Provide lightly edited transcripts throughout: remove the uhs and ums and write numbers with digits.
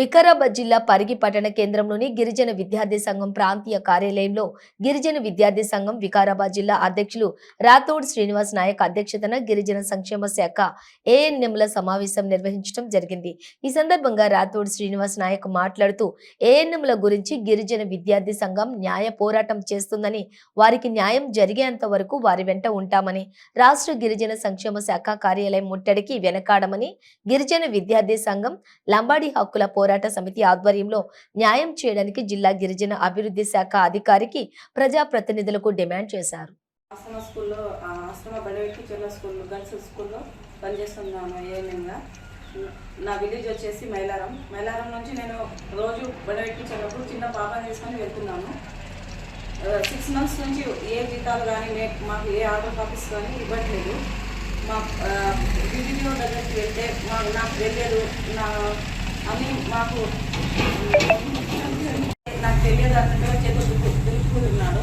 వికారాబాద్ జిల్లా పరిగి పట్టణ కేంద్రంలోని గిరిజన విద్యార్థి సంఘం ప్రాంతీయ కార్యాలయంలో గిరిజన విద్యార్థి సంఘం వికారాబాద్ జిల్లా అధ్యక్షులు రాథోడ్ శ్రీనివాస్ నాయక్ అధ్యక్షతన గిరిజన సంక్షేమ శాఖ ఏఎన్ఎంల సమావేశం నిర్వహించడం జరిగింది. ఈ సందర్భంగా రాథోడ్ శ్రీనివాస్ నాయక్ మాట్లాడుతూ ఏఎన్ఎంల గురించి గిరిజన విద్యార్థి సంఘం న్యాయ పోరాటం చేస్తుందని, వారికి న్యాయం జరిగేంత వరకు వారి వెంట ఉంటామని, రాష్ట్ర గిరిజన సంక్షేమ శాఖ కార్యాలయం ముట్టడికి వెనకాడమని, గిరిజన విద్యార్థి సంఘం లంబాడి హక్కుల పోరాట సమితి ఆధ్వర్యంలో న్యాయం చేయడానికి జిల్లా గిరిజన అభివృద్ధి శాఖ అధికారికి ప్రజాప్రతినిధులకు డిమాండ్ చేశారు. నా విలేజ్ వచ్చేసి మైలారం నుంచి నేను రోజు బడవెక్కించేటప్పుడు చిన్న పాపని తీసుకొని వెళ్తున్నాను. 6 months నుంచి ఏ జీతాలు కానీ మాకు ఏ ఆర్డర్ కాపీస్ కానీ ఇవ్వట్లేదు. మా వీడియో దగ్గరికి వెళ్తే నాకు వెళ్ళలేదు, అని నాకు తెలియదు అన్నట్టుగా చేతులు దులుపుకుంటున్నాడు.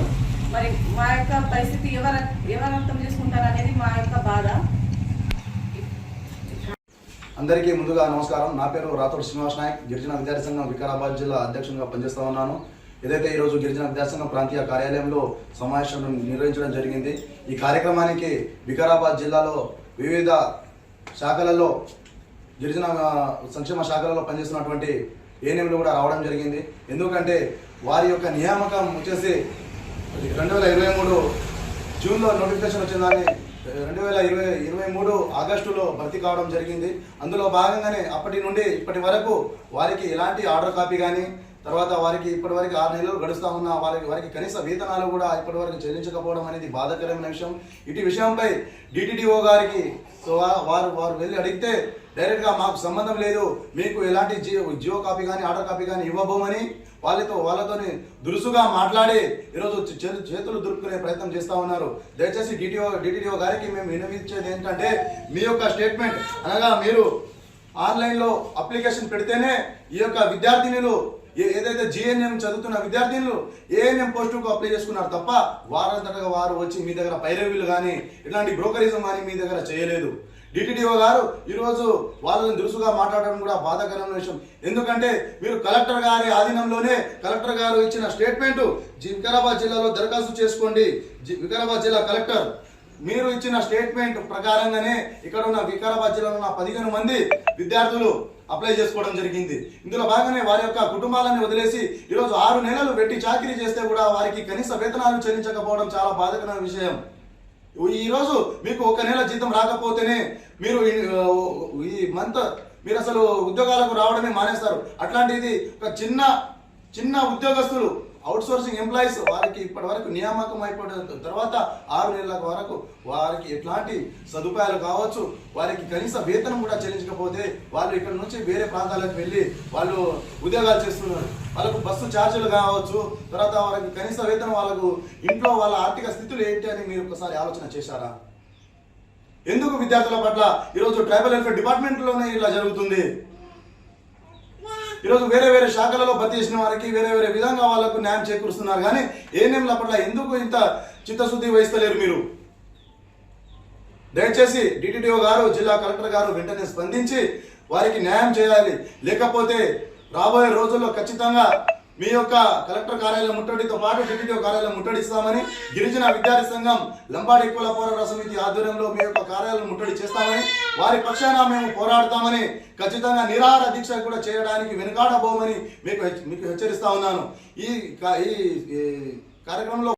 మరి మా యొక్క పరిస్థితి ఎవరు అర్థం చేసుకుంటారు అనేది మా యొక్క బాధ. అందరికీ ముందుగా నమస్కారం. నా పేరు రాథోడ్ శ్రీనివాస్ నాయక్, గిరిజన విద్యార్థి సంఘం వికారాబాద్ జిల్లా అధ్యక్షునిగా పనిచేస్తూ ఉన్నాను. ఏదైతే ఈరోజు గిరిజన విద్యార్థి సంఘం ప్రాంతీయ కార్యాలయంలో సమావేశం నిర్వహించడం జరిగింది. ఈ కార్యక్రమానికి వికారాబాద్ జిల్లాలో వివిధ శాఖలలో గిరిజన సంక్షేమ శాఖలలో పనిచేస్తున్నటువంటి ఏఎన్ఎంలు కూడా రావడం జరిగింది. ఎందుకంటే వారి యొక్క నియామకం వచ్చేసి 2023 జూన్లో నోటిఫికేషన్ వచ్చిందని 2023 ఆగస్టులో భర్తీ కావడం జరిగింది. అందులో భాగంగానే అప్పటి నుండి ఇప్పటి వరకు వారికి ఎలాంటి ఆర్డర్ కాపీ కానీ, తర్వాత వారికి ఇప్పటివరకు 6 నెలలు గడుస్తూ ఉన్న వారికి కనీస వేతనాలు కూడా ఇప్పటివరకు చెల్లించకపోవడం అనేది బాధాకరమైన విషయం. ఇటు విషయంపై డిటిడిఓ గారికి వారు వెళ్ళి అడిగితే డైరెక్ట్గా మాకు సంబంధం లేదు, మీకు ఎలాంటి జియో కాపీ కానీ ఆర్డర్ కాపీ కానీ ఇవ్వబోమని వాళ్ళతోని దురుసుగా మాట్లాడి ఈరోజు చేతులు దురుపుకునే ప్రయత్నం చేస్తూ ఉన్నారు. దయచేసి డిటిడిఓ గారికి మేము విన్నవించేది ఏంటంటే, మీ యొక్క స్టేట్మెంట్ అనగా మీరు ఆన్లైన్లో అప్లికేషన్ పెడితేనే ఈ యొక్క విద్యార్థినులు ఏదైతే జిఎన్ఎం చదువుతున్న విద్యార్థినులు ఏఎన్ఎం పోస్టుకు అప్లై చేసుకున్నారు తప్ప వారంతటగా వారు వచ్చి మీ దగ్గర పైరవీలు కానీ ఇట్లాంటి బ్రోకరిజం కానీ మీ దగ్గర చేయలేదు. డిటిడిఓ గారు ఈరోజు వాళ్ళని దురుసుగా మాట్లాడడం కూడా బాధాకరమైన విషయం. ఎందుకంటే మీరు కలెక్టర్ గారి ఆధీనంలోనే కలెక్టర్ గారు ఇచ్చిన స్టేట్మెంట్ వికారాబాద్ జిల్లాలో దరఖాస్తు చేసుకోండి. వికారాబాద్ జిల్లా కలెక్టర్ మీరు ఇచ్చిన స్టేట్మెంట్ ప్రకారంగానే ఇక్కడ ఉన్న వికారాబాద్ జిల్లాలో ఉన్న 15 మంది విద్యార్థులు అప్లై చేసుకోవడం జరిగింది. ఇందులో భాగంగానే వారి యొక్క కుటుంబాలను వదిలేసి ఈరోజు 6 నెలలు వెట్టి చాకరీ చేస్తే కూడా వారికి కనీస వేతనాలు చెల్లించకపోవడం చాలా బాధాకరమైన విషయం. ఈరోజు మీకు 1 నెల జీతం రాకపోతేనే మీరు ఈ మంత్ మీరు అసలు ఉద్యోగాలకు రావడమే మానేస్తారు. అట్లాంటిది ఒక చిన్న ఉద్యోగస్తులు అవుట్ సోర్సింగ్ ఎంప్లాయీస్ వారికి ఇప్పటి వరకు నియామకం అయిపోయిన తర్వాత 6 నెలల వరకు వారికి ఎట్లాంటి సదుపాయాలు కావచ్చు, వారికి కనీస వేతనం కూడా చెల్లించకపోతే వాళ్ళు ఇక్కడ నుంచి వేరే ప్రాంతాలకు వెళ్ళి వాళ్ళు ఉద్యోగాలు చేస్తున్నారు. వాళ్ళకు బస్సు ఛార్జీలు కావచ్చు, తర్వాత వారికి కనీస వేతనం, వాళ్ళకు ఇంట్లో వాళ్ళ ఆర్థిక స్థితులు ఏంటి అని మీరు ఒకసారి ఆలోచన చేశారా? ఎందుకు విద్యార్థుల పట్ల ఈరోజు ట్రైబల్ వెల్ఫేర్ డిపార్ట్మెంట్లోనే ఇలా జరుగుతుంది? ఈరోజు వేరే శాఖలలో భర్తీ చేసిన వారికి వేరే విధంగా వాళ్ళకు న్యాయం చేకూరుస్తున్నారు, కానీ ఏఎన్ఎంల పట్ల ఎందుకు ఇంత చిత్తశుద్ధి వహిస్తలేరు మీరు? దయచేసి డిటిడిఓ గారు, జిల్లా కలెక్టర్ గారు వెంటనే స్పందించి వారికి న్యాయం చేయాలి. లేకపోతే రాబోయే రోజుల్లో ఖచ్చితంగా మీ యొక్క కలెక్టర్ కార్యాలయం ముట్టడితో పాటు డిటిడిఓ కార్యాలయం ముట్టడిస్తామని, గిరిజన విద్యార్థి సంఘం లంబాడి హక్కుల పోరాట సమితి ఆధ్వర్యంలో మీ యొక్క కార్యాలయం ముట్టడి చేస్తామని, వారి పక్షాన మేము పోరాడతామని, ఖచ్చితంగా నిరాహార దీక్ష కూడా చేయడానికి వెనుకాడబోమని మీకు హెచ్చరిస్తా ఉన్నాను. ఈ కార్యక్రమంలో